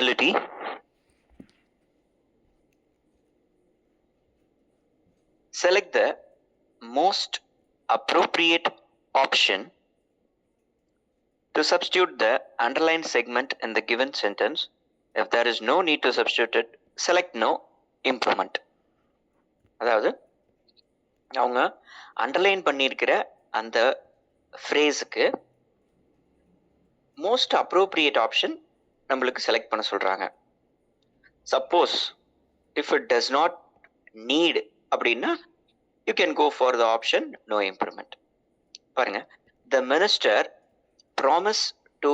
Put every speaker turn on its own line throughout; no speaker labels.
ability. Select the most appropriate option to substitute the underlined segment in the given sentence. If there is no need to substitute it, select no improvement. அதாவது அவங்க underline பண்ணியிருக்கிற அந்த ஃப்ரேஸுக்கு most appropriate option நம்மளுக்கு select பண்ண சொல்றாங்க. Suppose if it does not need அப்படின்னா you can go for the option no improvement. பாருங்க, the minister promise to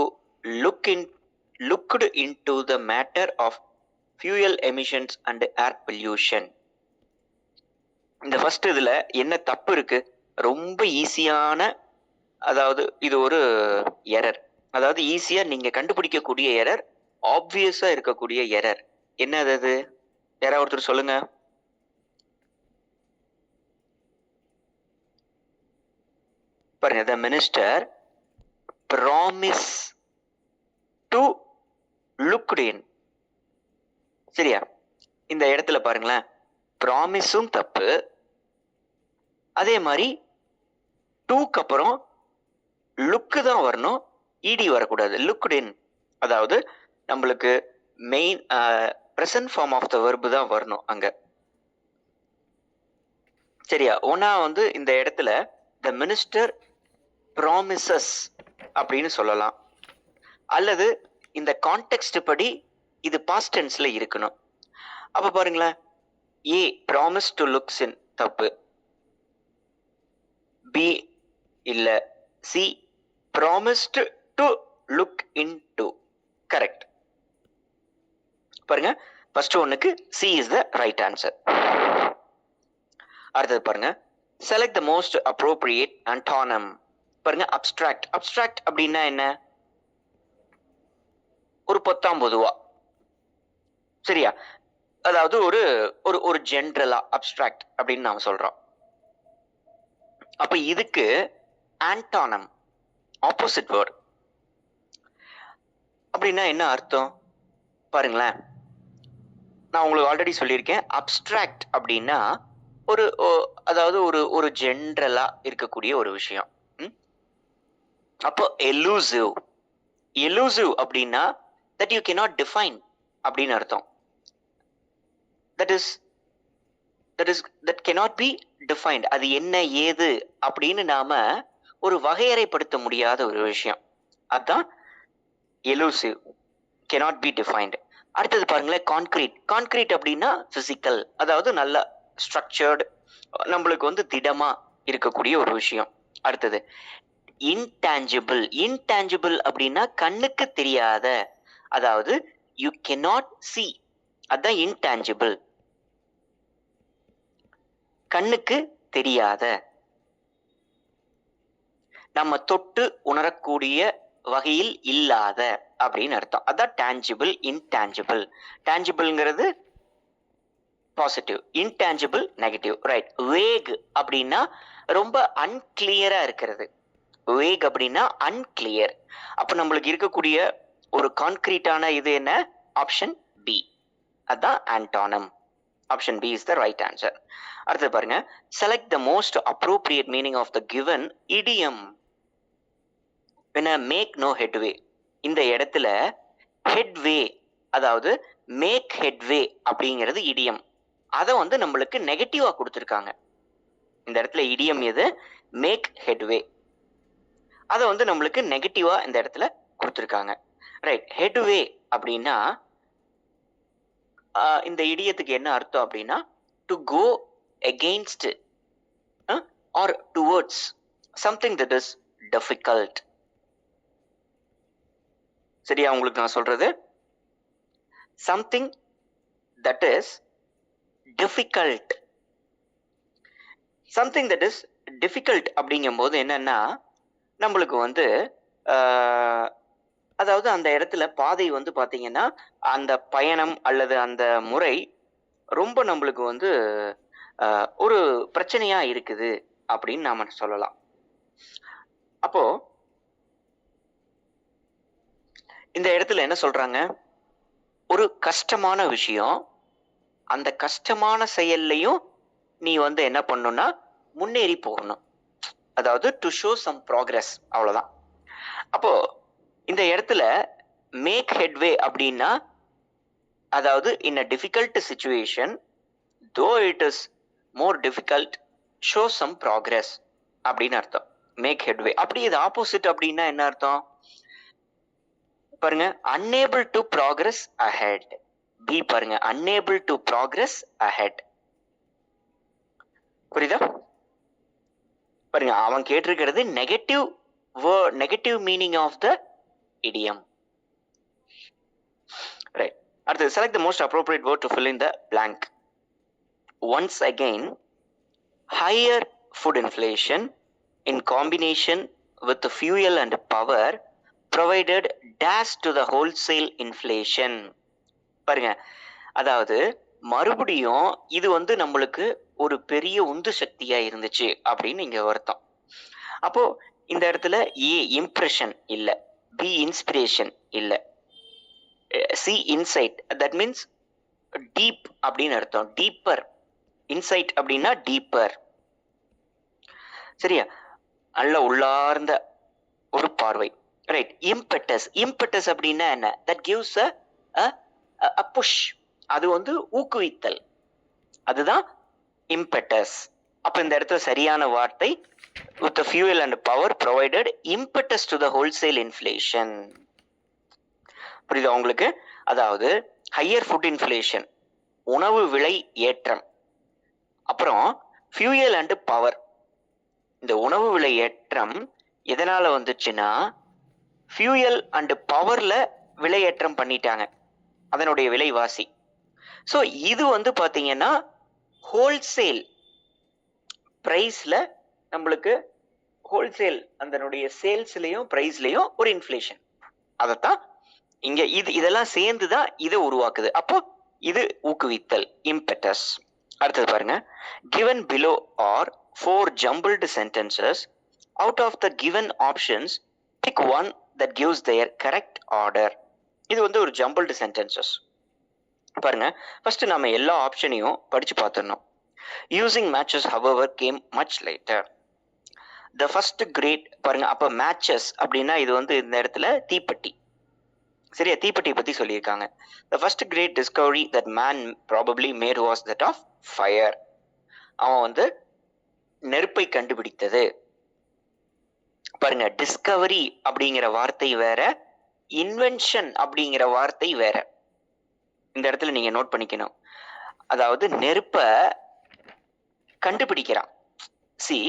looked into the matter of fuel emissions and air pollution. இந்த first இதுல என்ன தப்பு இருக்கு? ரொம்ப ஈஸியான, அதாவது இது ஒரு எரர், அதாவது ஈஸியா நீங்க கண்டுபிடிக்கக்கூடிய எரர், ஆப்வியஸா இருக்கக்கூடிய எரர். என்னது அது? யாராவது ஒருத்தர் சொல்லுங்க. பாருங்க, the minister promise to looked in. சரியா? இந்த இடத்துல பாருங்களேன், ப்ராமிஸும் தப்பு, அதே மாதிரி டூக்கு அப்புறம் லுக்கு தான் வரணும், இடி வரக்கூடாது. லுக்ட் இன், அதாவது நம்மளுக்கு main present form of the verb தான் வரணும் அங்க. சரியா? ஒன்னா வந்து இந்த இடத்துல த மினிஸ்டர் ப்ராமிசஸ் அப்படின்னு சொல்லலாம், அல்லது இந்த கான்டெக்ஸ்ட் படி இது பாஸ்ட் டென்ஸ்ல இருக்கணும். அப்ப பாருங்களேன், ஏ ப்ராமிஸ் டு லுக்ஸ் இன் தப்பு, பி இல்ல, C promised to look in to correct. பாருங்க, ஃபர்ஸ்ட் ஒன்னுக்கு C is the right answer. அடுத்தது பாருங்க, select the most appropriate antonym. பாருங்க, அப்ஸ்ட்ராக்ட். அப்ஸ்ட்ராக்ட் அப்படின்னா என்ன? ஒரு பொத்தாம் பொதுவா. சரியா? அதாவது ஒரு ஒரு ஒரு ஜென்ரலா அப்ஸ்ட்ராக்ட் அப்படின்னு நாம சொல்றோம். அப்ப இதுக்கு ஆன்டானம், ஆப்போசிட் வேர்ட் அப்படின்னா என்ன அர்த்தம்? பாருங்களேன், நான் உங்களுக்கு ஆல்ரெடி சொல்லியிருக்கேன், அப்ஸ்ட்ராக்ட் அப்படின்னா ஒரு அதாவது ஒரு ஒரு ஜென்ரலா இருக்கக்கூடிய ஒரு விஷயம். அப்போ எலூசிவ். எலூசிவ் அப்படின்னா that you cannot define அப்படின்னு அர்த்தம். that cannot be defined. அது என்ன ஏது அப்படின்னு நாம ஒரு வகையறைப்படுத்த முடியாத ஒரு விஷயம், அதுதான் எலூசிவ், cannot be defined. அடுத்தது பாருங்களேன், கான்கிரீட். கான்கிரீட் அப்படின்னா பிசிக்கல், அதாவது நல்ல ஸ்ட்ரக்சர்டு, நம்மளுக்கு வந்து திடமா இருக்கக்கூடிய ஒரு விஷயம். அடுத்தது இன்டான்ஜிபிள். இன்டான்ஜிபிள் அப்படின்னா கண்ணுக்கு தெரியாத, அதாவது யூ cannot see, அதான் இன்டான்ஜிபிள், கண்ணுக்கு தெரியாத, நம்ம தொட்டு உணரக்கூடிய வகையில் இல்லாத அப்படின்னு அர்த்தம். அதான் டான்ஜிபிள், இன்டான்ஜிபிள். டான்ஜிபிள்ங்கிறது positive, intangible negative. Right. Vague அப்படின்னா ரொம்ப அன்கிளியரா இருக்கிறது. வேக் அப்படின்னா அன்கிளியர். அப்ப நம்மளுக்கு இருக்கக்கூடிய ஒரு கான்கிரீட்டான இது என்ன? ஆப்ஷன் பி, அதான் antonym. Option B is the right answer. அடுத்து பாருங்க, select the most appropriate meaning of the given idiom. Make no headway. இந்த இடத்துல ஹெட்வே, அதாவது மேக் ஹெட்வே அப்படிங்கிறது இடியம். அதை வந்து நம்மளுக்கு நெகட்டிவா கொடுத்துருக்காங்க. இந்த இடத்துல இடியம் எது? Make headway. அதை வந்து நம்மளுக்கு நெகட்டிவா இந்த இடத்துல கொடுத்துருக்காங்க. ரைட். ஹெட்வே அப்படின்னா இந்த இடியத்துக்கு என்ன அர்த்தம் அப்படின்னா to go against or towards something that is difficult. சரியா? உங்களுக்கு நான் சொல்றது, something that is difficult. something that is difficult அப்படிங்கும்போது என்னன்னா, நம்மளுக்கு வந்து அதாவது அந்த இடத்துல பாதை வந்து பாத்தீங்கன்னா அந்த பயணம் அல்லது அந்த முறை ரொம்ப நம்மளுக்கு வந்து ஒரு பிரச்சனையா இருக்குது அப்படின்னு நாம சொல்லலாம். அப்போ இந்த இடத்துல என்ன சொல்றாங்க? ஒரு கஷ்டமான விஷயம், அந்த கஷ்டமான செயல்லையும் நீ வந்து என்ன பண்ணணும்னா முன்னேறி போகணும். அதாவது டு ஷோ சம் ப்ராக்ரஸ், அவ்வளவுதான். அப்போ இந்த இடத்துல மேக் ஹெட்வே அப்படின்னா, அதாவது in a difficult situation though it is more difficult show some progress அப்படின்னு அர்த்தம். Make headway. அப்படி இது ஆப்போசிட் அப்படின்னா என்ன அர்த்தம் பாருங்க, unable to progress ahead. B பாருங்க, unable to progress ahead. புரியுதா? பாருங்க, அவன் கேட்டிருக்கிறது negative meaning of the idiom. Right. அடுத்து, select the most appropriate word to fill in the blank. Once again, higher food inflation in combination with the fuel and power provided dash to the wholesale inflation. பாருங்க, அதாவது மறுபடியும் இது வந்து நம்மளுக்கு ஒரு பெரிய உந்து சக்தியா இருந்துச்சு அப்படின்னு இங்க அர்த்தம். அப்போ இந்த இடத்துல ஏ இம்ப்ரெஷன் இல்ல, பி இன்ஸ்பிரேஷன் இல்ல, C inside, that means deep அப்படின்னு அர்த்தம். டீப்பர், இன்சைட் அப்படின்னா டீப்பர். சரியா? நல்ல உள்ளார்ந்த ஒரு பார்வை. ரைட். இம்பெட்டஸ், இம்பெட்டஸ் அப்படின்னா என்ன? That gives a push. அது வந்து ஊக்குவித்தல், அதுதான் இம்பெட்டஸ். அப்ப இந்த இடத்துல சரியான வார்த்தை with the fuel and power provided impetus to the wholesale inflation. புரியுதா உங்களுக்கு? அதாவது higher food inflation, உணவு விலை ஏற்றம், அப்புறம் fuel and power. இந்த உணவு விலை ஏற்றம் எதனால வந்துச்சுன்னா fuel and powerல விலையேற்றம் பண்ணிட்டாங்க, அதனுடைய விலைவாசி. ஸோ இது வந்து பாத்தீங்கன்னா ஹோல்சேல் பிரைஸ்ல நம்மளுக்கு ஹோல்சேல் அதனுடைய சேல்ஸ்லயும் பிரைஸ்லயும் ஒரு இன்ஃப்ளேஷன். அதைத்தான் இங்க இதெல்லாம் சேர்ந்துதான் இதை உருவாக்குது. அப்போ இது ஊக்குவித்தல், இம்பெட்டஸ். அடுத்தது பாருங்க, given below are 4 jumbled sentences. Out of the given options, pick one that gives their correct order. இது வந்து ஒரு ஜம்பிள்டு சென்டென்சஸ். பாருங்க, ஃபர்ஸ்ட் நாம எல்லா ஆப்ஷனையும் படிச்சு பார்த்துடணும். Using matches however came much later. The first great, பாருங்க, அப்ப மேட்சஸ் அப்படின்னா இது வந்து இந்த இடத்துல தீப்பெட்டி. சரியா? தீப்பெட்டி பத்தி சொல்லியிருக்காங்க. The first great discovery that man probably made was that of fire. அவன் வந்து நெருப்பை கண்டுபிடித்தது. பாருங்க, டிஸ்கவரி அப்படிங்கிற வார்த்தை வேற, இன்வென்ஷன் அப்படிங்கிற வார்த்தை வேற. இந்த இடத்துல நீங்க நோட் பண்ணிக்கணும். அதாவது நெருப்ப கண்டுபிடிக்கிறான். See,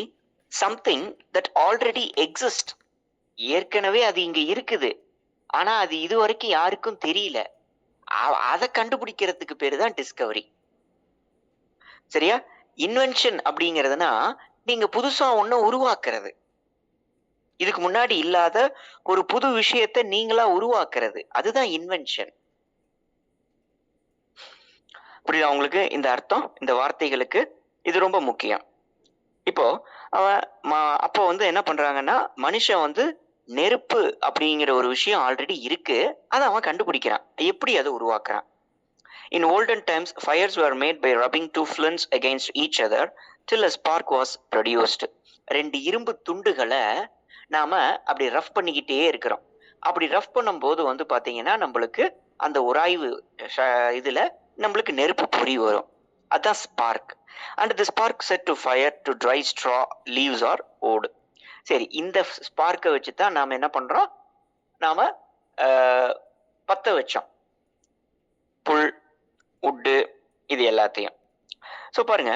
something that already exists. ஏற்கனவே அது இங்க இருக்குது, ஆனா அது இதுவரைக்கும் யாருக்கும் தெரியல. அதை கண்டுபிடிக்கிறதுக்கு பேரு தான் டிஸ்கவரி. சரியா? இன்வென்ஷன் அப்படிங்கிறதுனா நீங்க புதுசா ஒண்ணு உருவாக்குறது, இதுக்கு முன்னாடி இல்லாத ஒரு புது விஷயத்தை நீங்களா உருவாக்குறது, அதுதான் இன்வென்ஷன். புரியுதா உங்களுக்கு இந்த அர்த்தம்? இந்த வார்த்தைகளுக்கு இது ரொம்ப முக்கியம். இப்போ அவன் அப்போ வந்து என்ன பண்றாங்கன்னா, மனுஷன் வந்து நெருப்பு அப்படிங்கிற ஒரு விஷயம் ஆல்ரெடி இருக்கு, அதை அவன் கண்டுபிடிக்கிறான். எப்படி அதை உருவாக்குறான்? In olden times, fires were made by rubbing 2 flints against each other till a spark was produced. 2 இரும்பு துண்டுகளை நாம அப்படி ரஃப் பண்ணிக்கிட்டே இருக்கிறோம். அப்படி ரஃப் பண்ணும்போது வந்து பாத்தீங்கன்னா நம்மளுக்கு அந்த உராய்வு இதுல நம்மளுக்கு நெருப்பு பொறி வரும், அதுதான் spark. And the spark set to fire to dry straw leaves or wood. சரி, இந்த ஸ்பார்க்கை வச்சு தான் நாம என்ன பண்றோம், நாம பத்த வச்சோம் புல், உட்டு, இது எல்லாத்தையும். ஸோ பாருங்க,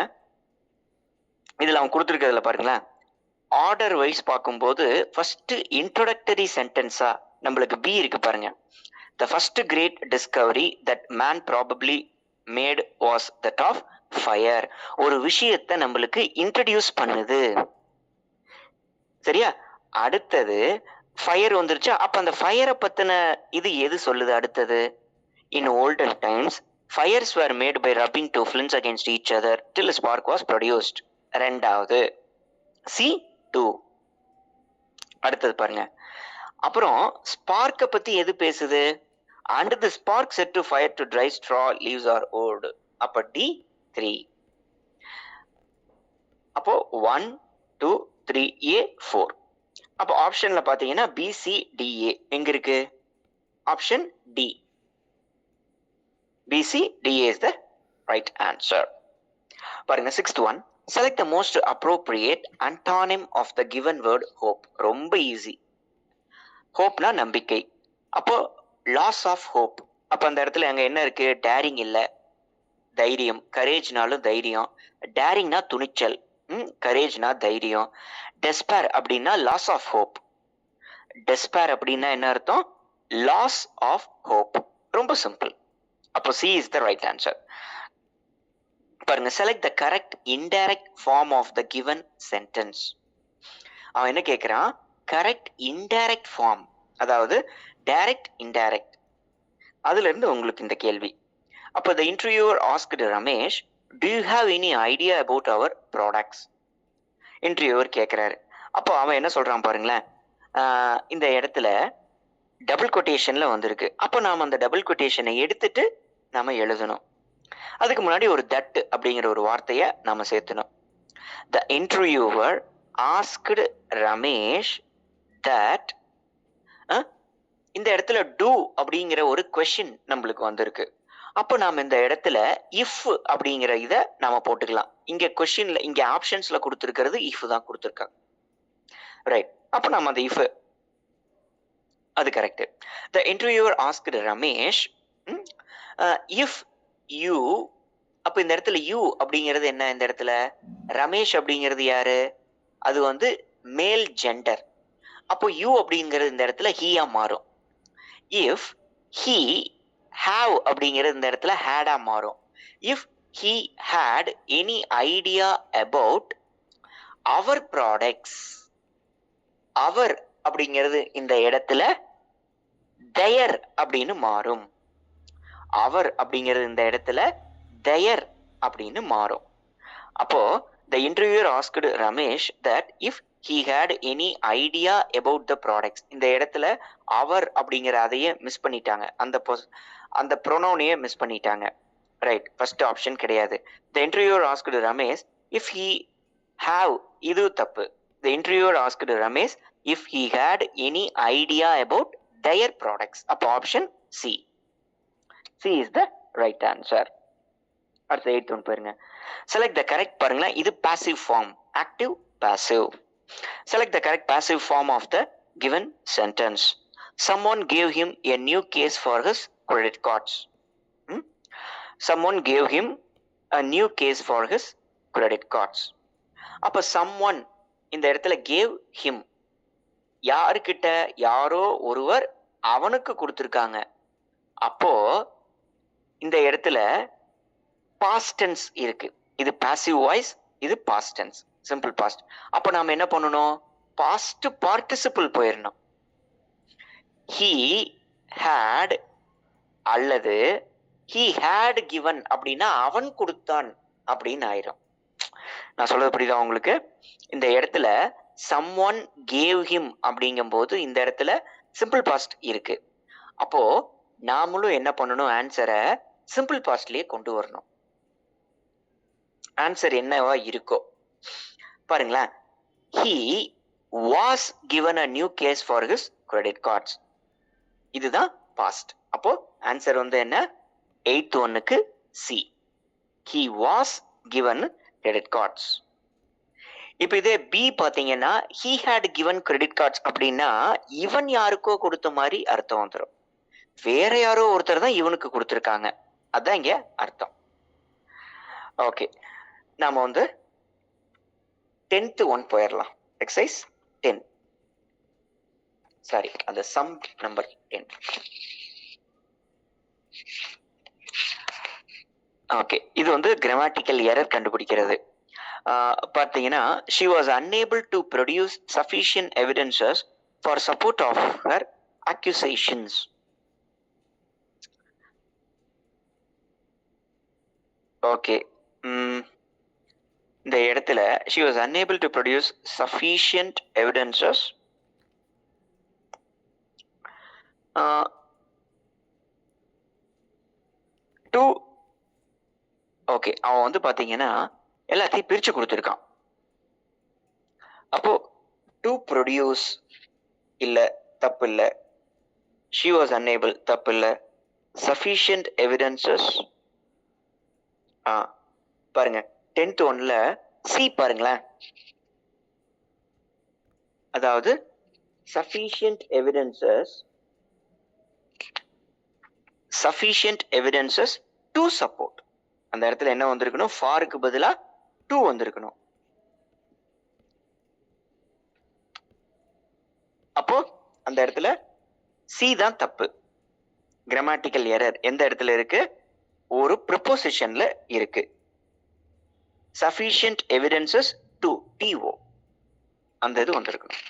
இதுல அவன் கொடுத்துருக்கிறதுல பாருங்களேன், ஆர்டர் வைஸ் பார்க்கும்போது ஃபர்ஸ்ட் இன்ட்ரோடக்டரி சென்டென்ஸா நம்மளுக்கு பி இருக்கு பாருங்க. The first great discovery that man probably made was that of fire. ஒரு விஷயத்தை நம்மளுக்கு இன்ட்ரடியூஸ் பண்ணுது. சரியா? அடுத்தது ஃபயர் வந்துருச்சு. அப்ப அந்த ஃபயரை பத்தின இது எது சொல்லுது? அடுத்தது, in olden times fires were made by rubbing 2 flints against each other till a spark was produced. ரெண்டாவது C2. அடுத்தது பாருங்க, அப்புறம் ஸ்பார்க்கை பத்தி எது பேசுது? and the spark set to fire to dry straw leaves are old. அப்ப D 3. அப்போ 1 2 3 A 4. அப்போ ஆப்ஷன்ல பாத்தீங்கன்னா B C D A எங்க இருக்கு? Option D. B C D A is the right answer. பாருங்க 6th one. Select the most appropriate antonym of the given word hope. ரொம்ப easy. ஹோப்னா நம்பிக்கை. அப்போ லாஸ் ஆஃப் ஹோப். அப்ப அந்த இடத்துல அங்க என்ன இருக்கு? டேரிங் இல்ல, தைரியம். கரேஜ்னாலும் தைரியம். டேரிங்னா துணிச்சல், கரேஜ்னா தைரியம். டெஸ்பேர் அப்படின்னா லாஸ் ஆஃப் ஹோப். டெஸ்பேர் அப்படின்னா என்ன அர்த்தம்? Loss of hope. ரொம்ப சிம்பிள். அப்போ C is the right answer. பாருங்க, select the correct indirect form of the given sentence. அவன் என்ன கேட்கிறான்? கரெக்ட் இன்டைரக்ட் ஃபார்ம், அதாவது டைரக்ட் இன்டைரக்ட். அதுல இருந்து உங்களுக்கு இந்த கேள்வி. அப்போ the interviewer asked Ramesh, do you have any idea about our products? Interviewer கேட்கிறாரு. அப்போ அவன் என்ன சொல்றான் பாருங்களேன். இந்த இடத்துல டபுள் கொட்டேஷன்ல வந்திருக்கு. அப்போ நாம அந்த டபுள் கொட்டேஷனை எடுத்துட்டு நாம எழுதணும். அதுக்கு முன்னாடி ஒரு தட் அப்படிங்கிற ஒரு வார்த்தையை நாம சேர்த்தணும். The interviewer asked Ramesh that, இந்த இடத்துல do அப்படிங்கிற ஒரு கொஸ்டின் நம்மளுக்கு வந்திருக்கு. அப்போ நாம இந்த இடத்துல இஃப் அப்படிங்கிற இதை நாம போட்டுக்கலாம். இங்க கொஸ்டின்ல, இங்க ஆப்ஷன்ஸ்ல கொடுத்துருக்கிறது இஃப் தான் கொடுத்துருக்காங்க. ரைட். அப்போ நாம அந்த இஃப், அது correct. The interviewer asked Ramesh if you. அப்போ இந்த இடத்துல யூ அப்படிங்கிறது என்ன? இந்த இடத்துல ரமேஷ் அப்படிங்கிறது யாரு? அது வந்து மேல் ஜெண்டர். அப்போ யூ அப்படிங்கிறது இந்த இடத்துல ஹீயா மாறும். இஃப் ஹீ have அப்படிங்கிறது இந்த இடத்துல had மாறும். if he had any idea about our products, our அப்படிங்கிறது இந்த இடத்துல their அப்படின்னு மாறும். our அப்படிங்கிறது இந்த இடத்துல their அப்படின்னு மாறும். அப்போ the interviewer asked Ramesh that if he had any idea about the products, இந்த இடத்துல our அப்படிங்கிற அதையே மிஸ் பண்ணிட்டாங்க, அந்த ப்ரொனவுனையே மிஸ் பண்ணிட்டாங்க. ரைட். ஃபர்ஸ்ட் ஆப்ஷன் கிடையாது. The interviewer asked Ramesh if he have, இது தப்பு. The interviewer asked Ramesh if he had any idea about their products. அப்போ option C. C is the right answer. அடுத்த 8th ஒன் பாருங்க. செலக்ட் த கரெக்ட், பாருங்களேன், இது passive form, active passive. Select the correct passive form of the given sentence. Someone gave him a new case for his credit cards. Someone gave him a new case for his credit cards. அப்ப someone இந்த இடத்துல gave him, யாருக்கிட்ட? யாரோ ஒருவர் அவனுக்கு கொடுத்திருக்காங்க. அப்போ இந்த இடத்துல past tense இருக்கு. இது passive voice, இது past tense, simple past. அப்ப நாம என்ன பண்ணணும்? past participle போயிடணும். he had அல்லது he had given அப்படின்னா அவன் கொடுத்தான் அப்படின்னு ஆயிரும். நான் சொல்றது புரியுதா உங்களுக்கு? இந்த இடத்துல someone gave him அப்படிங்கும் போது இந்த இடத்துல சிம்பிள் பாஸ்ட் இருக்கு. அப்போ நாமளும் என்ன பண்ணணும்? ஆன்சரை சிம்பிள் பாஸ்ட்லயே கொண்டு வரணும். ஆன்சர் என்னவா இருக்கோ பாருங்களேன். he was given a new case for his credit cards. இதுதான் பாஸ்ட். அப்போ ஆன்சர் வந்து என்ன? 8th ஒன்னுக்கு C. he was given credit cards. இப்போ இதே பி பாத்தீங்கன்னா he had given credit cards அப்படின்னா இவன் யாருக்கோ கொடுத்த மாதிரி அர்த்தம் வந்துடும். வேற யாரோ ஒருத்தர் தான் இவனுக்கு கொடுத்துருக்காங்க, அதான் இங்க அர்த்தம். ஓகே, நாம வந்து 10th ஒன் போயிடலாம். எக்ஸசைஸ் 10, சாரி, அந்த சம் நம்பர் 10. ஓகே, இது வந்து கிராமட்டிக்கல் எரர் கண்டுபிடிக்கிறது. பார்த்தீங்கன்னா she was unable to produce sufficient evidences for support of her accusations. Okay, இந்த இடத்துல she was unable to produce sufficient evidences okay, அவன் வந்து பாத்தீங்கன்னா எல்லாத்தையும் பிரிச்சு கொடுத்துருக்கான். அப்போ டு ப்ரொடியூஸ் இல்ல, தப்பு இல்ல. she was unable, தப்பு இல்ல. sufficient evidences, பாருங்க 10th ஒன்ல சி பாருங்களேன். அதாவது sufficient evidences to support. அந்த இடத்துல என்ன வந்திருக்கணும்? ஃபாருக்கு பதிலா டு வந்திருக்கணும். அப்போ அந்த இடத்துல சி தான் தப்பு. கிராமட்டிக்கல் எரர் எந்த இடத்துல இருக்கு? ஒரு ப்ரிப்போசிஷன்ல இருக்கு. sufficient evidences to to அந்த இது வந்திருக்கணும்.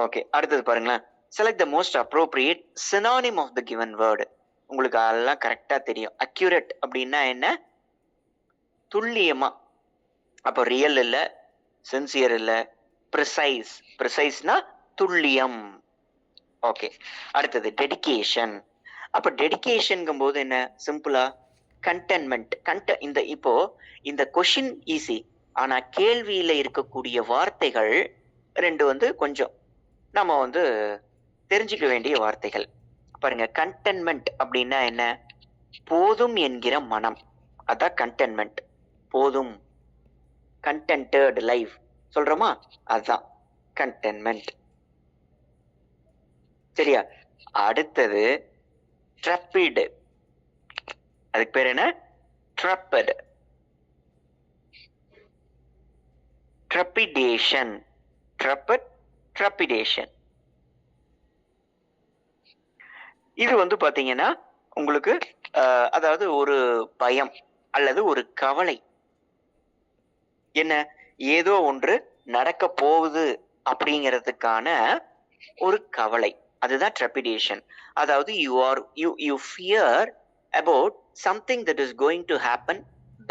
ஓகே, அடுத்தது பாருங்களேன். select the most appropriate synonym of the given word. உங்களுக்கு அதெல்லாம் கரெக்டா தெரியும். accurate அப்படின்னா என்ன? துல்லியமா. அப்போ ரியல் இல்ல, சின்சியர் இல்ல, ப்ரிசைஸ்னா துல்லியம். ஓகே, அடுத்தது டெடிகேஷன். அப்ப டெடிகேஷன்ங்கும் போது என்ன? சிம்பிளா கண்டென்மெண்ட். இந்த இப்போ இந்த கொஷின் ஈஸி, ஆனா கேள்வியில இருக்கக்கூடிய வார்த்தைகள் ரெண்டு வந்து கொஞ்சம் நம்ம வந்து தெரிஞ்சுக்க வேண்டிய வார்த்தைகள். பாருங்க, கண்டென்மெண்ட் அப்படின்னா என்ன? போதும் என்கிற மனம், அதான் கண்டென்மெண்ட். போதும், கண்டென்டட் லைஃப் சொல்றோமா, அதுதான் கண்டென்மெண்ட். சரியா? அடுத்தது ட்ரப்பிட். அதுக்கு பேர் என்ன? ட்ரப்பட். ட்ரப்பிடேஷன். ட்ரப்பட், ட்ரப்பிடேஷன். இது வந்து பாத்தீங்கன்னா உங்களுக்கு அதாவது ஒரு பயம் அல்லது ஒரு கவலை. என்ன? ஏதோ ஒன்று நடக்க போகுது அப்படிங்கிறதுக்கான ஒரு கவலை, அதுதான் ட்ரெபிடேஷன். அதாவது you fear about something that is going to happen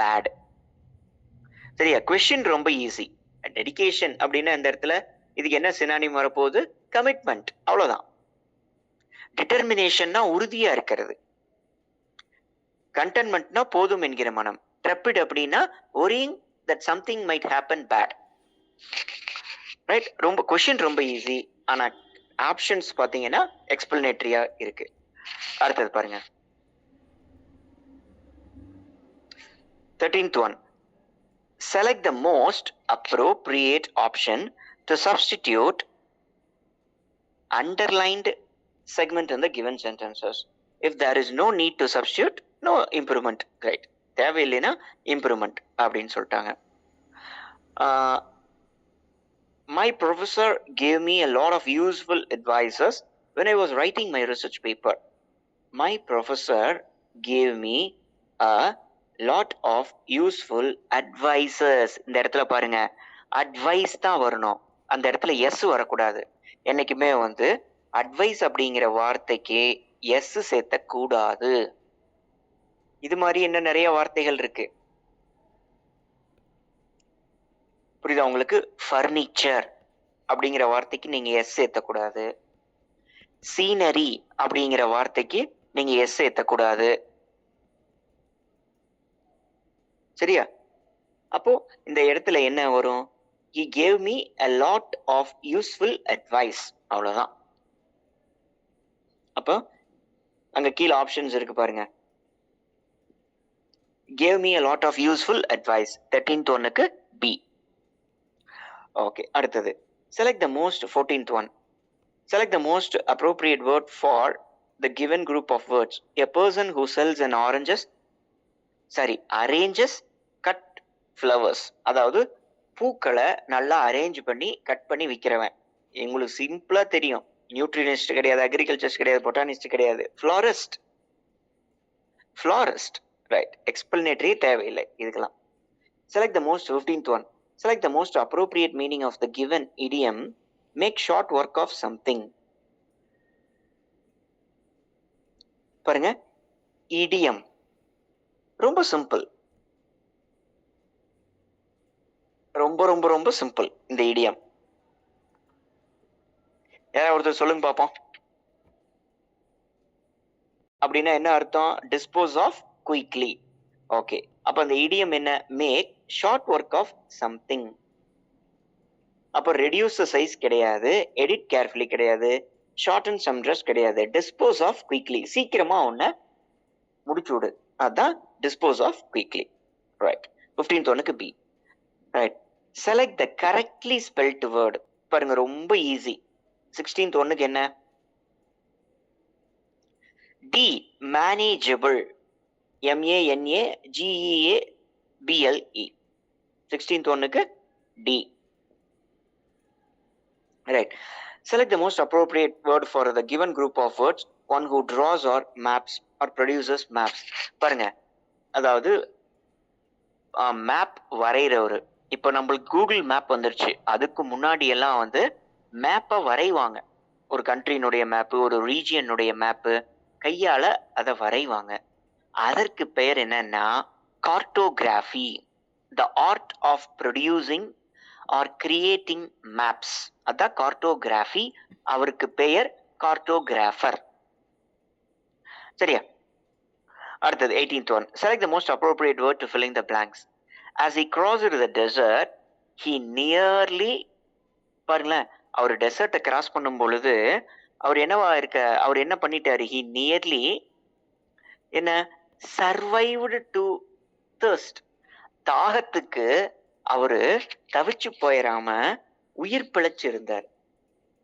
bad. சரியா? கொஸ்டின் ரொம்ப ஈஸி. டெடிகேஷன் அப்படின்னா இந்த இடத்துல இதுக்கு என்ன சினானிம் வரப்போகுது? கமிட்மெண்ட், அவ்வளவுதான். டிட்டர்மினேஷன்னா உறுதியா இருக்கிறது. கண்டென்மெண்ட்னா போதும் என்கிற மனம். ட்ரெபிட் அப்படின்னா worrying that something might happen bad. Right? ரொம்ப கொஸ்டின் ரொம்ப ஈஸி, ஆனா ஆப்ஷன்ஸ் பாத்தீங்கன்னா எக்ஸ்பிளனேட்டரியா இருக்கு. அடுத்தது பாருங்க, 13th one. Select the most appropriate option to substitute underlined segment in the given sentences. If there is no need to substitute, no improvement. Right? தேவையில்லைன்னா improvement அப்படின்னு சொல்லிட்டாங்க. My professor gave me a lot of useful advices when I was writing my research paper. My professor gave me a lot of useful advices. இந்த இடத்துல பாருங்க, advice தான் வரணும், அந்த இடத்துல S வரக்கூடாது. என்னைக்குமே வந்து அட்வைஸ் அப்படிங்கிற வார்த்தைக்கு எஸ் சேர்த்த கூடாது. இது மாதிரி என்ன நிறைய வார்த்தைகள் இருக்கு, புரியுதா உங்களுக்கு? ஃபர்னிச்சர் அப்படிங்கிற வார்த்தைக்கு நீங்க எஸ் சேர்த்தக்கூடாது. சீனரி அப்படிங்கிற வார்த்தைக்கு நீங்க எஸ் சேர்த்தக்கூடாது. சரியா? அப்போ இந்த இடத்துல என்ன வரும்? He gave me a lot of useful advice. அவ்வளவுதான். அப்போ அங்க கீழே ஆப்ஷன்ஸ் இருக்கு பாருங்க. gave me a lot of useful advice. 13th ஒன்னுக்கு B. ஓகே, அடுத்தது select the most. 14th one. Select the most appropriate word for the given group of words. A person who sells an arranges cut flowers. அதாவது பூக்களை நல்லா arrange பண்ணி cut பண்ணி விற்கிறவன். உங்களுக்கு சிம்பிளா தெரியும், நியூட்ரினிஸ்ட் கிடையாது, அக்ரிகல்ச்சர்ஸ் கிடையாது, பொட்டானிஸ்ட் கிடையாது, ஃப்ளாரிஸ்ட். ரைட்? எக்ஸ்பிளனேட்டரி தேவையில்லை இதுக்கெல்லாம். Select the most. 15th one. Select the most appropriate meaning of the given idiom. Make short work of something. பாருங்க, idiom ரொம்ப சிம்பிள், ரொம்ப ரொம்ப ரொம்ப சிம்பிள் இந்த idiom. யாராவது ஒருத்தர் சொல்லுங்க பாப்போம். அப்படின்னா என்ன அர்த்தம்? Dispose of quickly. ஓகே, அப்ப அந்த இடியம் என்ன? Make short work of something. அப்போ ரெடியூஸ் த சைஸ் கிடையாது, எடிட் கேர்ஃபுல்லி கிடையாது, ஷார்டன் சம் ட்ரெஸ் கிடையாது, டிஸ்போஸ் ஆஃப் குயிக்லி, சீக்கிரமா ஒன்ன முடிச்சு விடு, அதான் dispose of quickly. Right. 15th ஒன்னுக்கு B. Right. Select the correctly spelled word. பாருங்க ரொம்ப ஈஸி. 16th ஒன்னுக்கு என்ன? D, manageable. MANAGEABLE. 16th ஒன்னுக்கு D. Right. Select the most appropriate word for the given group of words. One who draws or maps or produces maps. பாருங்க, அதாவது map வரைகிறவர். இப்போ நம்மளுக்கு Google map வந்துருச்சு. அதுக்கு முன்னாடி எல்லாம் வந்து மேப்பை வரைவாங்க. ஒரு கண்ட்ரியினுடைய மேப்பு, ஒரு ரீஜியனுடைய மேப்பு, கையால அதை வரைவாங்க. அதற்கு பெயர் என்னன்னா cartography. The art of producing or creating maps, அதான் கார்டோகிராஃபி. அவருக்கு பெயர் கார்டோகிராஃபர். சரியா? அடுத்தது 18th one. Select the most appropriate word to filling the blanks. As he crossed the desert, he nearly, பாருங்களேன், அவர் டெசர்ட்டை கிராஸ் பண்ணும் பொழுது அவர் என்ன பண்ணிட்டாரு? he nearly என்ன survived to thirst. தாகத்துக்கு அவரு தவிச்சு போயிடாம உயிர் பிழைச்சிருந்தார்.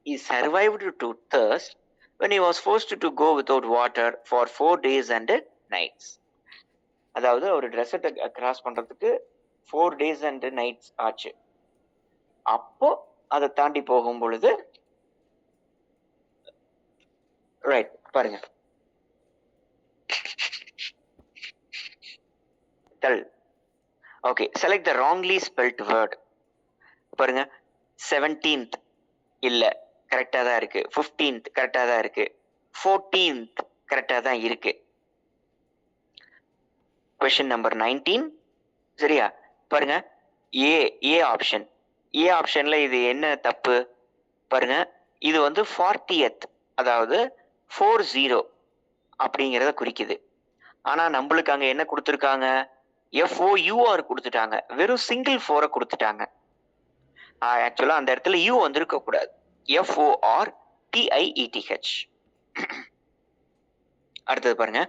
He survived to thirst when he was forced to go without water for 4 days and nights. அதாவது அவர் டெசர்ட்டை கிராஸ் பண்றதுக்கு 4 days and nights ஆச்சு. அப்போ அதை தாண்டி போகும் பொழுது ரைட் பாருங்க தல். ஓகே, செலக்ட் த ராங்லி ஸ்பெல்ட் வேர்ட். பாருங்க 17th இல்ல, கரெக்டா தான் இருக்கு. 15th கரெக்டா தான் இருக்கு. 14th கரெக்டா தான் இருக்கு. கொஸ்டின் நம்பர் 19 சரியா? பாருங்க ஏ ஆப்ஷன். ஏ ஆப்ஷன்ல இது என்ன தப்பு? பாருங்க, இது வந்து 40th, அதாவது 40 அப்படிங்கிறத குறிக்குது. ஆனா நம்மளுக்கு அங்க என்ன கொடுத்துருக்காங்க? FOUR கொடுத்துட்டாங்க. வெறும் சிங்கிள் 4 கொடுத்துட்டாங்க. ஆக்சுவலா அந்த இடத்துல யூ வந்திருக்க கூடாது. FORTIETH. அடுத்தது பாருங்க,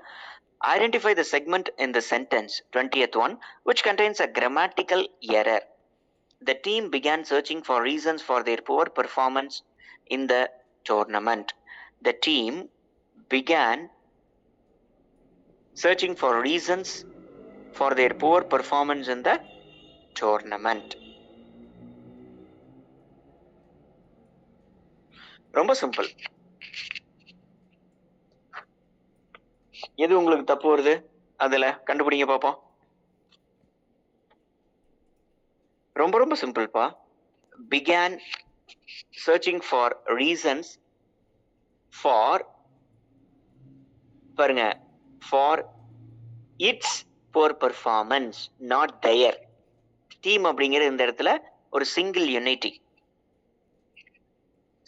identify the segment in the sentence 20th one which contains a grammatical error. The team began searching for reasons for their poor performance in the tournament. The team began searching for reasons for their poor performance in the tournament. ரொம்ப simple. எது உங்களுக்கு தப்பு வருது அதுல கண்டுபிடிங்க பாப்போம். ரொம்ப ரொம்ப சிம்பிள்ப்பா. began searching for reasons for, பாருங்க, for its poor performance, not their. Team அப்படிங்கிறது இந்த இடத்துல ஒரு சிங்கிள் யூனிட்டி.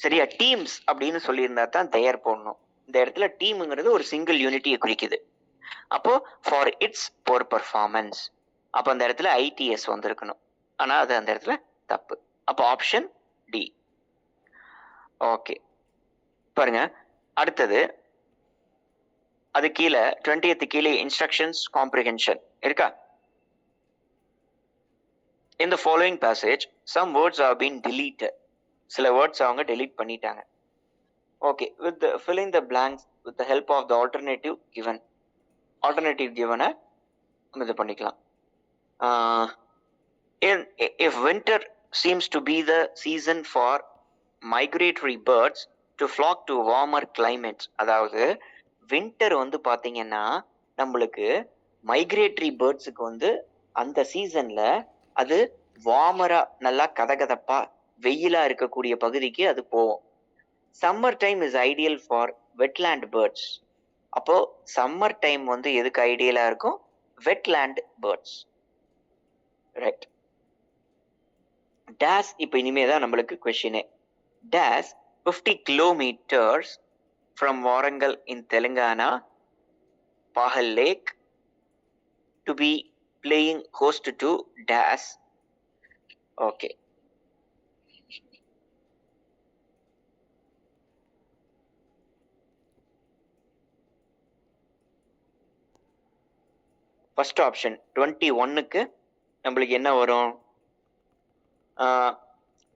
சரியா? டீம்ஸ் அப்படின்னு சொல்லியிருந்தா தான் their போடணும். இந்த இடத்துல டீம்ங்கிறது ஒரு சிங்கிள் யூனிட்டியை குறிக்குது. அப்போ ஃபார் இட்ஸ் போர் பர்ஃபார்மன்ஸ், அப்போ அந்த இடத்துல ITS வந்திருக்கணும். ஆனா அது அந்த இடத்துல தப்பு. அப்போ ஆப்ஷன் டி. ஓகே பாருங்க, அடுத்தது அது கீழே 20th கீழே இன்ஸ்ட்ரக்ஷன்ஸ் காம்ப்ரிஹென்ஷன் இருக்கா? In the following passage, some words have been deleted. சில வேர்ட்ஸ் அவங்க delete பண்ணிட்டாங்க. Okay, with the filling the blanks with the help of the alternative given. Alternative given இது பண்ணிக்கலாம். If winter seems to be the season for migratory birds to flock to warmer climates, அதாவது winter வந்து பாத்தீங்கன்னா நம்மளுக்கு migratory பேர்ட்ஸுக்கு வந்து அந்த சீசன்ல அது வார்மரா நல்லா கதகதப்பா வெயிலா இருக்கக்கூடிய பகுதிக்கு அது போகும். Summer time is ideal for wetland birds. அப்போ சம்மர் டைம் வந்து எதுக்கு ஐடியலா இருக்கும்? Wetland birds. ரைட். டேஸ் இப்போ இனிமே தான் நம்மளுக்கு கொஸ்டினே. Days 50 kilometers from Warangal in Telangana, Pahal Lake, to be playing host to dash. Okay. First option 21க்கு நம்மளுக்கு என்ன வரும்?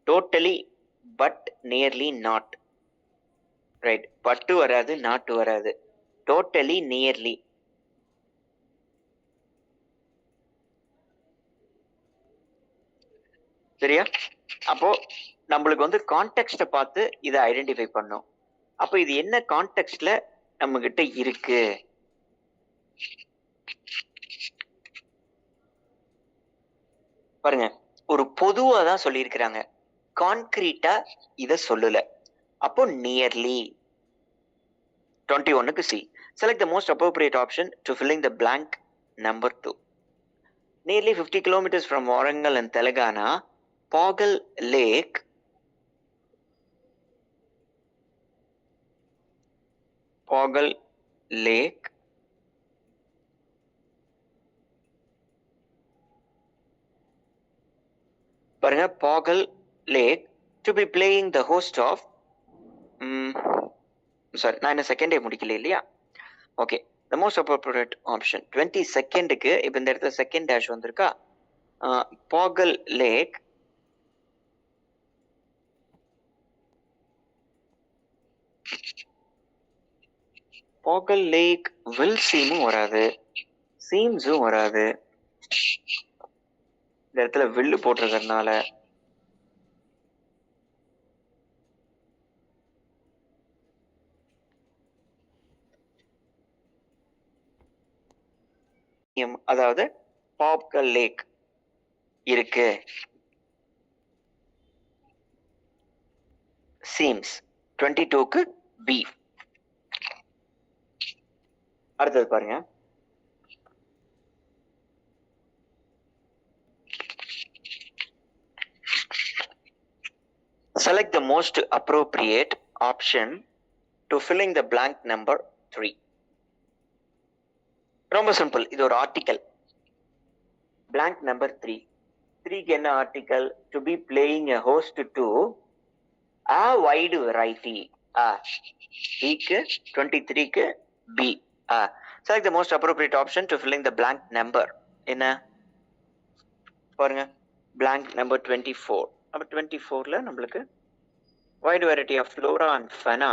Totally but nearly not. Right, but வராது, நாட் வராது, டோட்டலி நியர்லி. சரியா? அப்போ நம்மளுக்கு வந்து கான்டெக்ஸ்ட பார்த்து இதை ஐடென்டிஃபை பண்ணும். அப்போ இது என்ன கான்டெக்ஸ்ட்ல நம்ம கிட்ட இருக்கு? பாருங்க, ஒரு பொதுவா தான் சொல்லியிருக்கிறாங்க, கான்கிரீட்டா இத சொல்லல. அப்போ நியர்லி. 21க்கு C. Select the most appropriate option to filling the blank number 2. Nearly 50 kilometers from Warangal and Telangana, Pogal Lake பாருங்க, Pogal Lake to be playing the host of sorry, நான் என்ன செகண்டே முடிக்கல இல்லையா? Okay, the most appropriate option 22க்கு இப்போ இந்த இடத்துல second dash வந்திருக்கா. Pogal Lake will seemும் வராது, சீம்ஸும் வராது. இந்த இடத்துல வில்லு போட்டிருக்கிறதுனால அதாவது பாகல் லேக் இருக்கு. சீம்ஸ் 22க்கு பி. அடுத்தது பாருங்க, select the most appropriate option to filling the blank number 3. ரொம்ப சிம்பிள், இது ஒரு ஆர்டிகல். blank number 3. 3க்கு என்ன article? to be playing a host to a wide variety. B-க்கு 23க்கு B. Select the most appropriate option to filling the blank number. என்ன பாருங்க, blank number 24. அப்ப 24ல நம்மளுக்கு wide variety of flora and fauna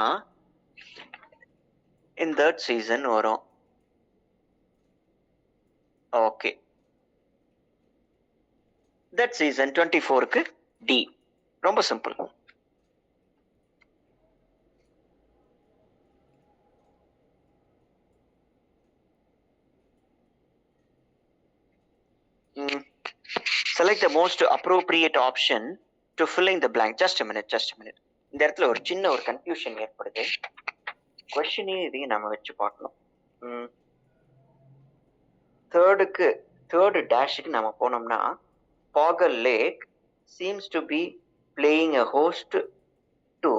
in that season வரும். Okay, that season 24க்கு D. ரொம்ப simple. Select the most appropriate option to filling the blank. Just a minute. இந்த இடத்துல ஒரு சின்ன ஒரு கன்ஃபியூஷன் ஏற்படுது. கொஸ்டினே இதையும் நம்ம வச்சு பார்க்கணும். தேர்டு டேஷுக்கு நம்ம போனோம்னா, Pogal Lake seems to be playing a host to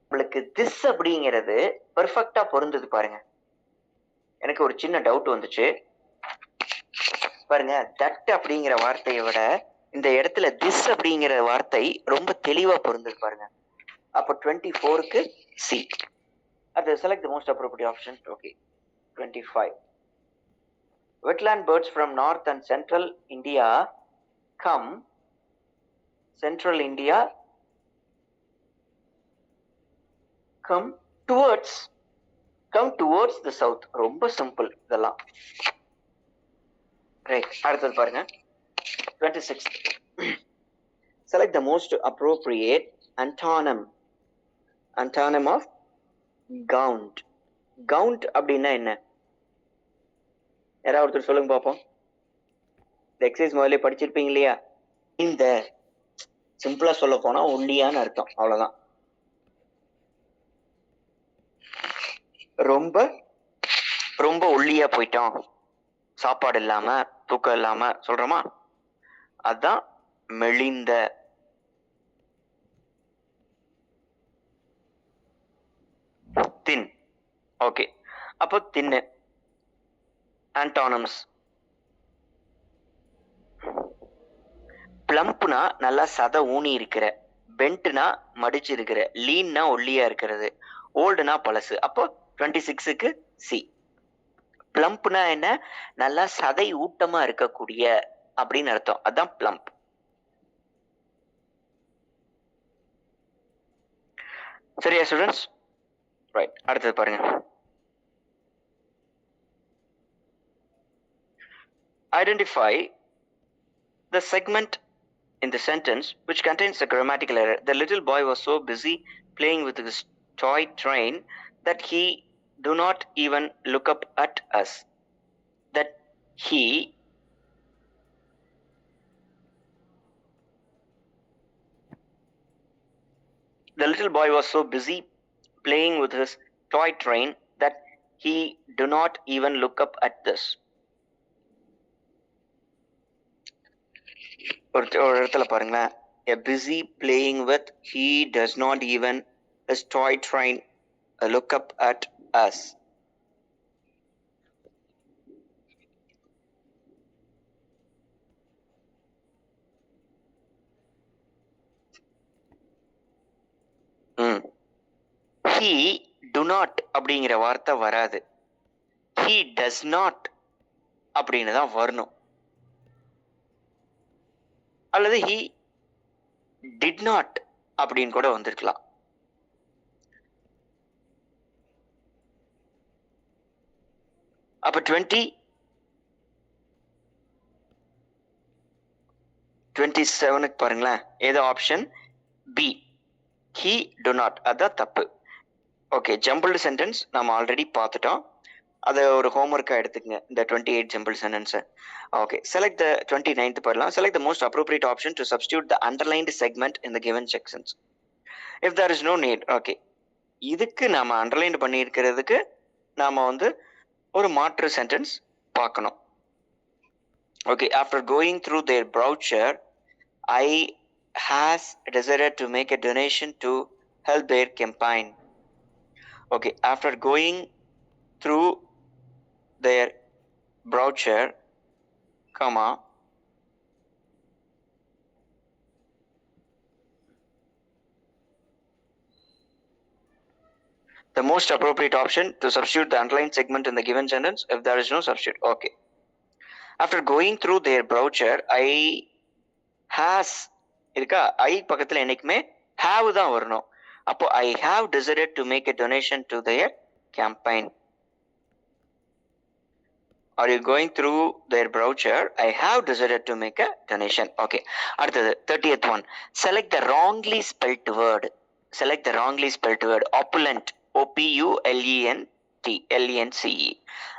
உங்களுக்கு திஸ் அப்படிங்கிறது பெர்ஃபெக்டா பொருந்தது. பாருங்க, எனக்கு ஒரு சின்ன டவுட் வந்துச்சு. பாருங்க, தட் அப்படிங்கிற வார்த்தையை விட இந்த இடத்துல திஸ் அப்படிங்கிற வார்த்தை ரொம்ப தெளிவா பொருந்தது பாருங்க. அப்போ 24க்கு சி. அது select the most appropriate option. Okay, 25. Wetland birds from north and central India come towards the south. ரொம்ப சிம்பிள் இதெல்லாம். ரைட், அடுத்தது பாருங்க 26. Select the most appropriate antonym of gaunt. Gaunt அப்படின்னா என்ன? யாராவது ஒருத்தர் சொல்லுங்க பாப்போம். இந்த எக்ஸசைஸ் முதல்ல படிச்சிருப்பீங்க இல்லையா? இந்த சிம்பிளா சொல்ல போனா ஒல்லியான்னு அர்த்தம், அவ்வளவுதான். ரொம்ப ரொம்ப ஒல்லியா போயிட்டோம், சாப்பாடு இல்லாம தூக்கம் இல்லாம சொல்றோமா, அதுதான் மெலிந்த. thin. ஓகே, அப்போ தின்னு. ஆன்டானம்ஸ். பிளம்ப்னா நல்லா சத ஊனி இருக்கிற, பென்ட்னா மடிச்சு இருக்கிற, லீன்னா ஒல்லியா இருக்கிறது, ஓல்டுனா பழசு. அப்போ 26க்கு சி. பிளம்ப்னா என்ன? நல்லா சதை ஊட்டமா இருக்கக்கூடிய அப்படின்னு அர்த்தம். அதான் பிளம்ப். சரியா ஸ்டூடெண்ட்ஸ்? ரைட், அடுத்தது பாருங்க. Identify the segment in the sentence which contains the grammatical error. The little boy was so busy playing with his toy train that he do not even look up at us. That he The little boy was so busy playing with his toy train that he do not even look up at this. ஒரு இடத்துல பாருங்களேன், a busy playing with, he does not even his toy train look up at us. he do not அப்படிங்கிற வார்த்தை வராது, he does not அப்படின்னு தான் வரணும். அல்லது he did not அப்படின்னு கூட வந்திருக்கலாம். அப்ப 27க்கு பாருங்களேன், ஏதோ option B, he do not, அதான் தப்பு. ஓகே, ஜம்பிள்டு சென்டென்ஸ் நம்ம ஆல்ரெடி பார்த்துட்டோம், அதை ஒரு ஹோம்ஒர்க்காக எடுத்துக்கங்க, இந்த 28 ஜம்பிள் சென்டென்ஸை. ஓகே, செலக்ட் த 29th பாருலாம். Select the most appropriate option to substitute the underlined segment in the given sections if there is no need. Okay, இதுக்கு நாம அண்டர்லைன் பண்ணியிருக்கிறதுக்கு நாம ஒரு மாற்று சென்டென்ஸ் பார்க்கணும். Okay, after going through their brochure, I has decided to make a donation to help their campaign. Okay, after going through their brochure, comma, the most appropriate option to substitute the underlined segment in the given sentence if there is no substitute. Okay, after going through their brochure, I has இருக்கா, I பக்கத்துல என்னைக்குமே have தான் வரணும். அப்போ I have decided to make a donation to their campaign. Are you going through their brochure? I have decided to make a donation. Okay, அடுத்தது 30th one. Select the wrongly spelt word. Select the wrongly spelt word. Opulent, OPULENT, LENCE.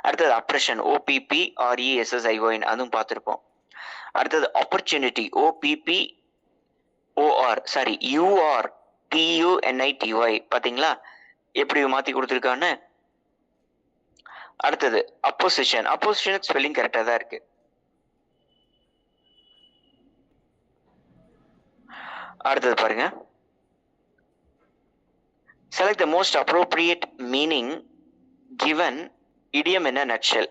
அடுத்தது oppression, OPPRESSION, அதுவும் பார்த்துருப்போம். அடுத்தது opportunity, URPUNITY, பாத்தீங்களா எப்படி மாத்தி கொடுத்துருக்கான்னு. அடுத்தது opposition, opposition spelling கரெக்டா தான் இருக்கு. அடுத்தது பாருங்க, select the most appropriate meaning given idiom in a nutshell.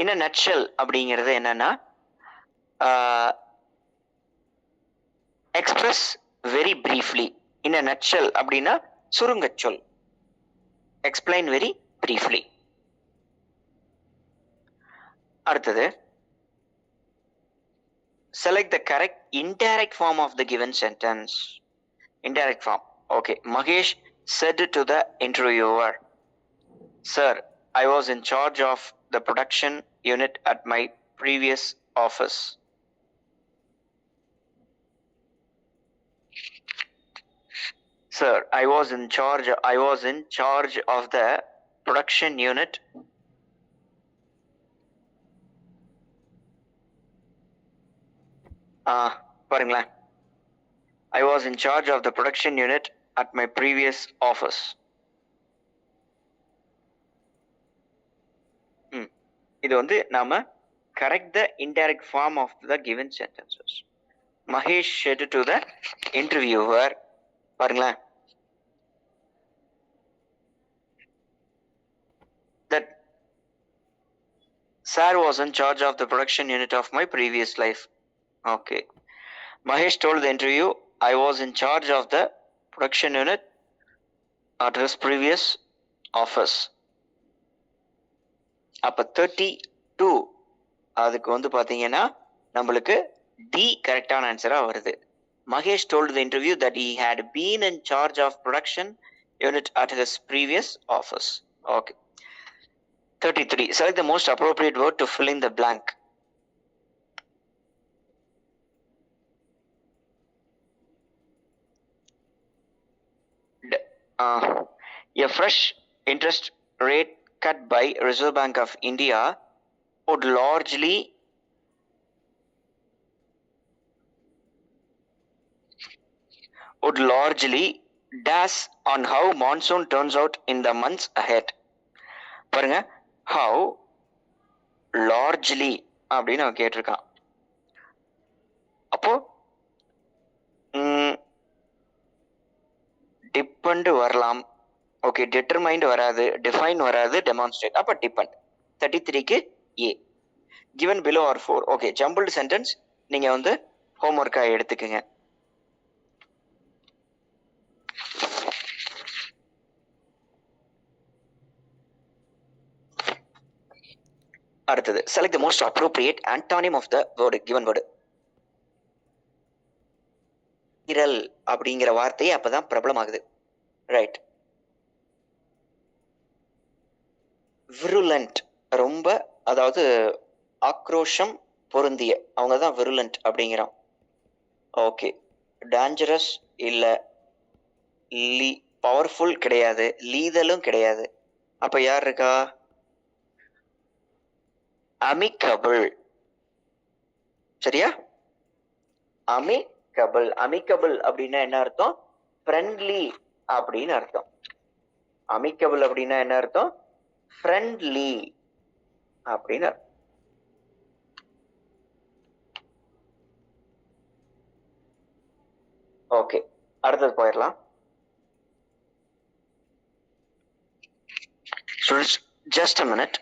in a nutshell அப்படிங்கிறது என்னன்னா, express very briefly. in a nutshell அப்படின்னா சுருங்கச்சொல், explain very briefly. அடுத்தது select the correct indirect form of the given sentence. Indirect form. Okay, Mahesh said to the interviewer, sir, I was in charge of the production unit at my previous office. Sir, I was in charge of the production unit பாருங்களேன், I was in charge of the production unit at my previous office. இது நாம correct the indirect form of the given sentences. Mahesh said to the interviewer, பாருங்களேன், that sir was in charge of the production unit of my previous life. Okay. Mahesh told the interview, I was in charge of the production unit at his previous office. அப்ப 32 அதுக்கு வந்து பாத்தீங்கன்னா நம்மளுக்கு D கரெக்டான ஆன்சரா வருது. Mahesh told the interview that he had been in charge of production unit at his previous office. Okay. 33. Select the most appropriate word to fill in the blank. A fresh interest rate cut by Reserve Bank of India would largely dash on how monsoon turns out in the months ahead. பாருங்க, how largely அப்படின்னு அவன் கேட்டிருக்கான். அப்போ depend வரலாம். Okay, determined வராது, define வராது, demonstrate. அப்ப depend. 33க்கு A. given below are 4. Okay, jumbled sentence நீங்க வந்து ஹோம்ஒர்க்கா எடுத்துக்கங்க. அடுத்தது, select the most appropriate antonym of the word given word. இரல் அப்படிங்கிற வார்த்தையே அப்பதான் பிரபலம் ஆகுது. ரைட். விருலண்ட், ரொம்ப, அதாவது ஆக்ரோஷம் பொருந்திய, அவங்க தான் விருலண்ட் அப்படிங்கிறான். ஓகே. டேஞ்சரஸ் இல்ல, பவர்ஃபுல் கிடையாது, லீதலும் கிடையாது. அப்ப யார் இருக்கா? அமிக்கபிள். சரியா? அமிக்கபிள். அமிக்கபிள் அப்படின்னா என்ன அர்த்தம்? ஃப்ரெண்ட்லி அப்படின்னு அர்த்தம். அமிக்கபிள் அப்படின்னா என்ன அர்த்தம்? ஃப்ரெண்ட்லி அப்படின்னு அர்த்தம். ஓகே, அடுத்தது போயிடலாம். Students, just a minute.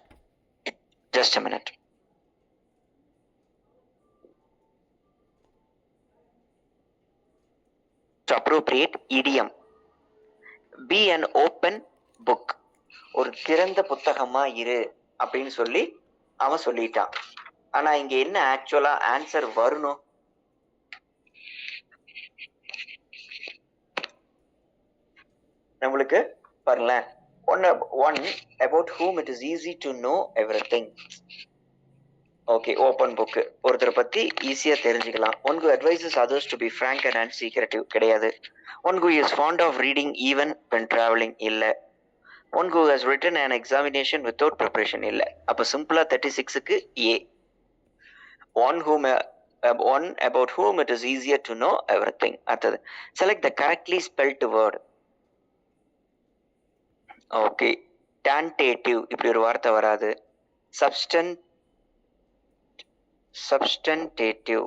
To appropriate idiom. Be an open book. ஒரு திறந்த புத்தகமா இரு அப்படின்னு சொல்லி அவன் சொல்லிட்டான். ஆனா இங்க என்ன ஆக்சுவலா ஆன்சர் வரணும்? நம்மளுக்கு பாருங்களேன், one about whom it is easy to know everything. Okay, open book, ஒருத்தரை பத்தி ஈஸியா தெரிஞ்சுக்கலாம். One who advises others to be frank and secretive கிடையாது. One who is fond of reading even when traveling இல்ல. One who has written an examination without preparation இல்ல. அப்ப சிம்பிளா 36க்கு ஏ. one about whom it is easier to know everything. அடுத்தது, select the correctly spelled word. Okay, tentative, இப்படி ஒரு வார்த்தை வராது. சப்ஸ்டன்டேட்டிவ்,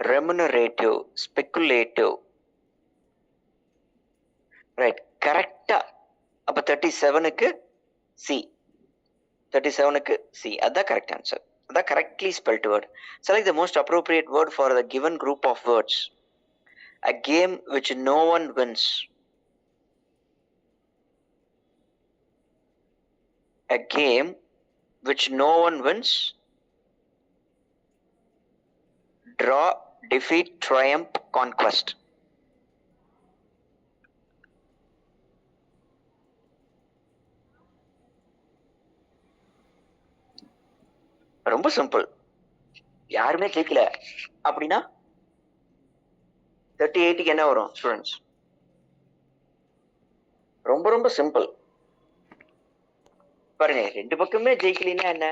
ரெமுனரேட்டிவ், speculative. Right, கரெக்டா. அப்ப 37க்கு சி. 37க்கு சி, அதான் கரெக்ட் ஆன்சர். அதான் correctly spelled word. Select the most appropriate word for the given group of words. A game which no one wins. A game which no one wins. Draw, defeat, triumph, conquest. ரொம்ப simple. யாருமே ஜெயிக்கல அப்படின்னா 38க்கு என்ன வரும் students? ரொம்ப simple. பாருங்க, ரெண்டு பக்கமே ஜெயிக்கலினா என்ன?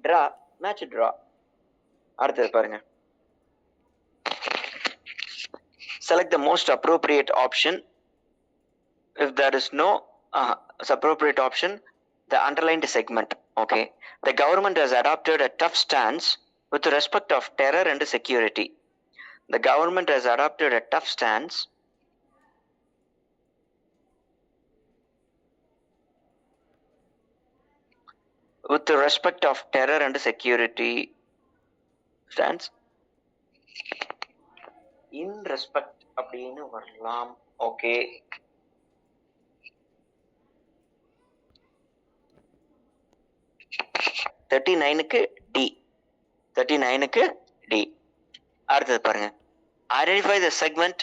Draw, match draw. அடுத்தது பாருங்க, select the most appropriate option. If there is no appropriate option, the underlined segment. Okay, the government has adopted a tough stance with respect of terror and security. The government has adopted a tough stance with respect of terror and security stance. In respect அப்படின்னு வரலாம். Okay, thirty நைனுக்கு D. அடுத்தது பாருங்க, identify the segment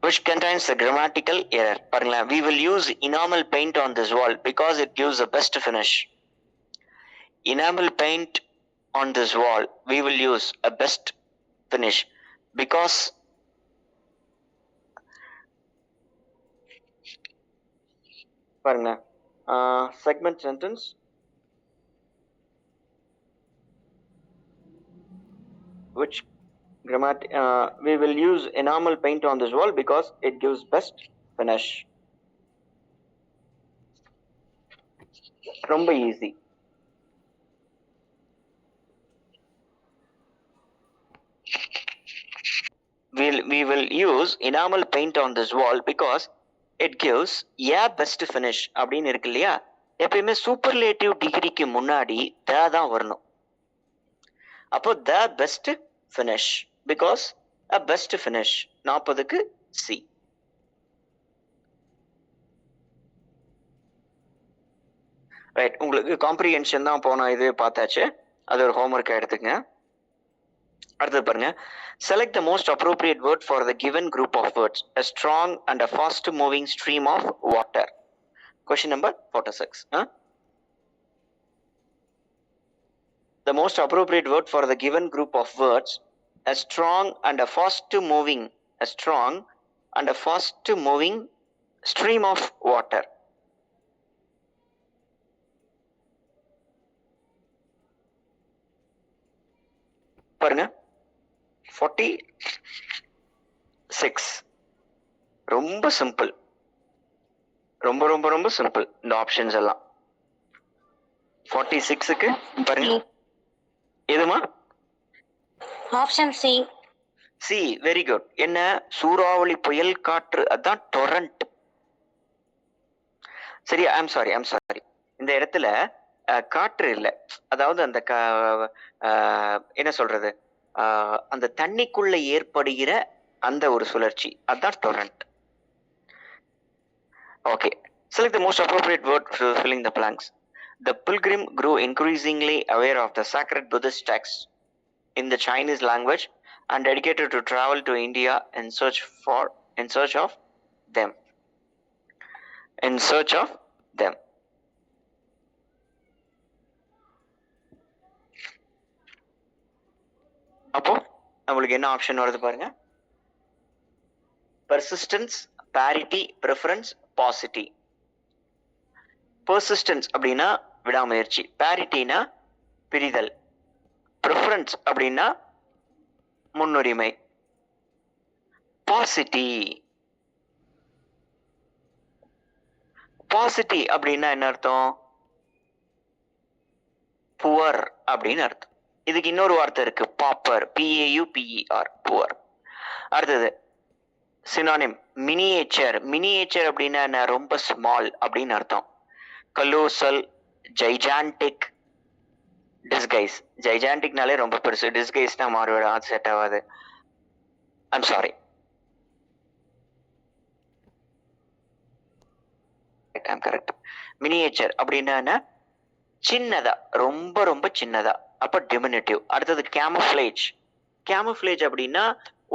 which contains the grammatical error. பாருங்களேன், we will use enamel paint on this wall because it gives the best finish. Enamel paint on this wall we will use a best finish because பாருங்க, segment sentence which we will use enamel paint on this wall because it gives best finish. ரொம்ப easy. We will use enamel paint on this wall because it gives a best finish அப்படின்னு இருக்கு இல்லையா? எப்பயுமே superlative டிகிரிக்கு முன்னாடி த தான் வரணும். அப்போ the best finish because a best finish 40க்கு சி. ரைட், உங்களுக்கு காம்ப்ரிஹென்ஷன் தான் போன இது பார்த்தாச்சு, அது ஒரு ஹோம்ஒர்க் எடுத்துங்க. அடுத்தது பாருங்க, select the most appropriate word for the given group of words. A strong and a fast moving stream of water. Question number 46. The most appropriate word for the given group of words, a strong and a fast moving stream of water. பாருங்க, 46 ரொம்ப simple, ரொம்ப ரொம்ப ரொம்ப simple இந்த options எல்லாம். 46க்கு பாருங்க, எதுமா?
Option C.
C, very good. என்ன? சூறாவளி, புயல், காற்று, அதான் டொரண்ட். சரி, ஐம் சாரி இந்த இடத்துல காற்று இல்லை, அதாவது அந்த என்ன சொல்றது, அந்த தண்ணிக்குள்ள ஏற்படுகிற அந்த ஒரு சுழற்சி, அதான் torrent. Okay, select the most appropriate word for filling the blanks. The pilgrim grew increasingly aware of the sacred Buddhist texts in the Chinese language and dedicated to travel to India in search of them. அப்போ நம்மளுக்கு என்ன option வருது பாருங்க, persistence, parity, preference, paucity. persistence அப்படின்னா விடாமுயற்சி, parityனா பிரிதல், preference அப்படின்னா முன்னுரிமை, paucity அப்படின்னா என்ன அர்த்தம்? புவர் அப்படின்னு அர்த்தம். இதுக்கு இன்னொரு வார்த்தை இருக்கு, பாப்பர், PAUPER, புவர். அடுத்தது சினானிம், மினியேச்சர் அப்படின்னா என்ன? ரொம்ப ஸ்மால் அப்படின்னு அர்த்தம். Colossal, gigantic, disguise. ஜைஜான்டிக்னாலே ரொம்ப பெருசு, டிஸ்கைஸ்னா மாறுவேட, அது செட் ஆகாது. I'm sorry. I'm correct. Miniature அப்படின்னா சின்னதா, ரொம்ப ரொம்ப சின்னதா, அப்ப டிமினிட்டிவ். அடுத்தது கேமோஃப்ளேஜ் அப்படின்னா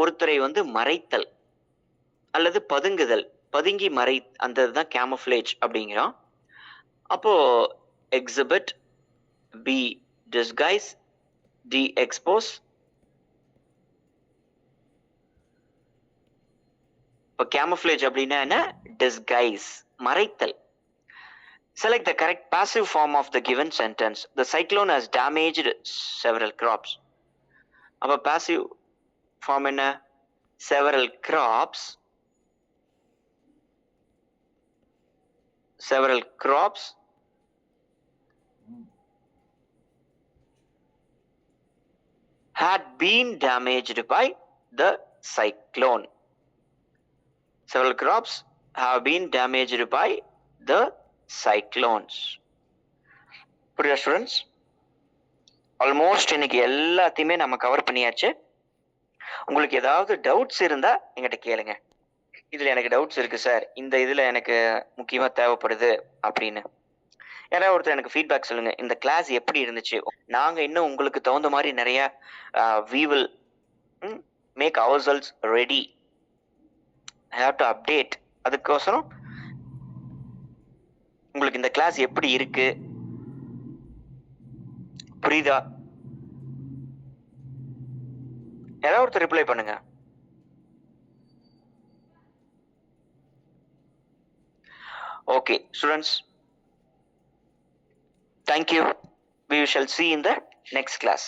ஒருத்தரை மறைத்தல் அல்லது பதுங்குதல், பதுங்கி மறை, அந்த தான் கேமோஃப்ளேஜ் அப்படிங்கிறோம். அப்போ exhibit, B disguise, D expose. இப்போ கேமோஃப்ளேஜ் அப்படின்னா என்ன? டிஸ்கைஸ், மறைத்தல். Select the correct passive form of the given sentence. The cyclone has damaged several crops. அப்ப passive form என்ன? several crops. had been damaged by the cyclone. Several crops have been damaged by the cyclones. புரியுதா students? Almost இன்னைக்கு எல்லாத்தையுமே நம்ம cover பண்ணியாச்சு. உங்களுக்கு ஏதாவது doubts இருந்தா என்கிட்ட கேளுங்க. இதுல எனக்கு டவுட்ஸ் இருக்கு சார், இந்த இதுல எனக்கு முக்கியமா தேவைப்படுது அப்படின்னு. யாராவது ஒருத்தர் எனக்கு ஃபீட்பேக் சொல்லுங்க, இந்த கிளாஸ் எப்படி இருந்துச்சு. நாங்க இன்னும் உங்களுக்கு தகுந்த மாதிரி நிறைய we will make ourselves ready, have to update. அதுக்கோசரம் உங்களுக்கு இந்த கிளாஸ் எப்படி இருக்கு, புரியுதா? யாராவது ஒருத்தர் ரிப்ளை பண்ணுங்க. Okay students, thank you. We shall see in the next class.